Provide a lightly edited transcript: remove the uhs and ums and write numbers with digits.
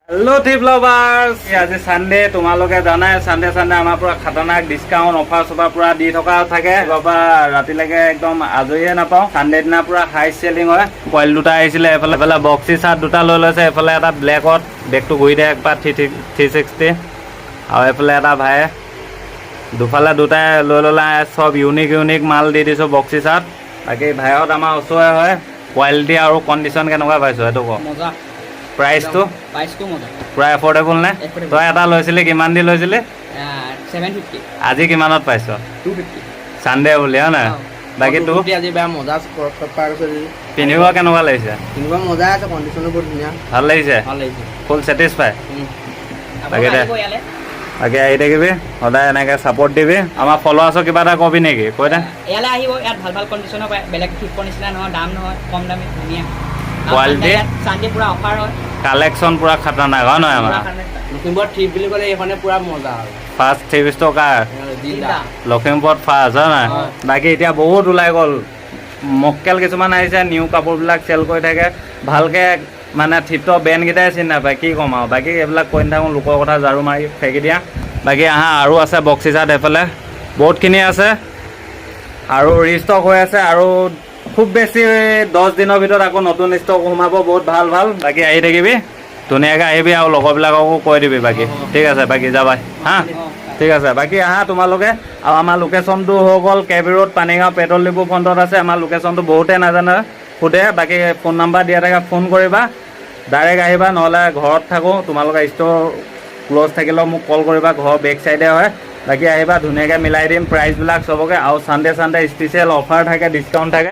hello trip लभार्स आज Sunday तुम्हारे जाना सानडे सानडे आम पूरा खतरनाक डिस्काउंट अफार सफार पूरा दी थका थाके बाबा रातिलेके एकदम आजरिए नापाओ सानडे दिना पूरा हाई सेलिंग है कॉइल दुटा आइसिले एफाले एफाले बक्सी सार्ट दुटा লৈ লৈছে एफाले এটা ব্ল্যাকত বেগটো ঘূৰি দিয়ে একবাৰ 360 আৰু এফালে এটা ভাই দুফালে দুটাই লৈ ললা সব ইউনিক মাল দি দিছো বক্সি সার্ট বাকি ভাইহত আমাৰ ওচৰে হয় কোৱালিটি আৰু কন্ডিশন কেনেকুৱা পাইছো এটো ক মজা प्राइस तो মজা पूरा एफोर्डेबल ने तो এটা লৈছিলি কিমান দি লৈছিলি 750 আজি কিমানত পাইছ 250 সানডে বুলি হয় না বাকি তো আজি বেয়া মজা পাৰ কৰি পিনিব কেনেকুৱা লাগিছে কিনিব মজা আছে কন্ডিশনো বহুত ধুনীয়া ভাল লাগিছে ফুল স্যাটিসফাই বাকি দে বাকি আহি থাকিবি সদায় এনেকৈ সাপোর্ট দিবি আমাৰ ফলোৱাৰ্ছক কিবা এটা কবি নেকি কৈ দে ইয়ালে আহিব ইয়াত ভাল ভাল কন্ডিশনৰ পায় বেলেগ ফিফৰ নিচিনা নহয় দাম নহয় কম দামে ধুনীয়া কোৱালিটি সানডে পুৰা অফাৰ হয় কালেকশন পুৰা খতৰনাক হয় নহয় আমাৰ লখিমপুৰ ট্ৰিপ বুলি ক'লে এইখনে পুৰা মজা হয় ফাৰ্ষ্ট 3 কাৰ লখিমপুৰত ফাৰ্ষ্ট হয় নাই বাকি এতিয়া বহুত ওলাই গ'ল মক্কেল কিছুমান আহিছে নিউ কাপোৰবিলাক চেল কৰি থাকে ভালকে মানে থিপটপ ব্ৰেণ্ডকেইটাই চিনি নাপায় কি ক'ম আৰু বাকি এইবিলাক কৈ নাথাকোঁ লোকৰ কথা ঝাৰু মাৰি ফেকি দিয়া বাকি আহা আৰু আছে বক্সি চাৰ্ট এফালে বহুতখিনি আছে আৰু ৰিষ্টক হৈ আছে আৰু খুব বেছি 10 দিনৰ ভিতৰত আকৌ নতুন ষ্টক সোমাব বহুত ভাল ভাল বাকি আহি থাকিবি ধুনীয়াকৈ আহিবি আৰু লগৰবিলাককো কৈ দিবি বাকি ঠিক আছে বাকি যাবাই হা ঠিক আছে বাকি আহা তোমালোকে আৰু আমাৰ লোকেশ্যনটো হৈ গ'ল কেবি ৰোড পানীগাঁও পেট্ৰল ডিপু ফ্ৰণ্টত আছে আমাৰ লোকেশ্যনটো বহুতে নাজানে সোধে বাকি ফোন নাম্বাৰ দিয়া থাকে ফোন কৰিবা ডাইৰেক্ট আহিবা নহ'লে ঘৰত থাকোঁ তোমালোকে ষ্ট'ৰ ক্ল'জ থাকিলেও মোক কল কৰিবা ঘৰৰ বেক চাইডে হয় বাকি আহিবা ধুনীয়াকৈ মিলাই দিম প্ৰাইচবিলাক চবকে আৰু চানডে স্পেচিয়েল অফাৰ থাকে ডিছকাউণ্ট থাকে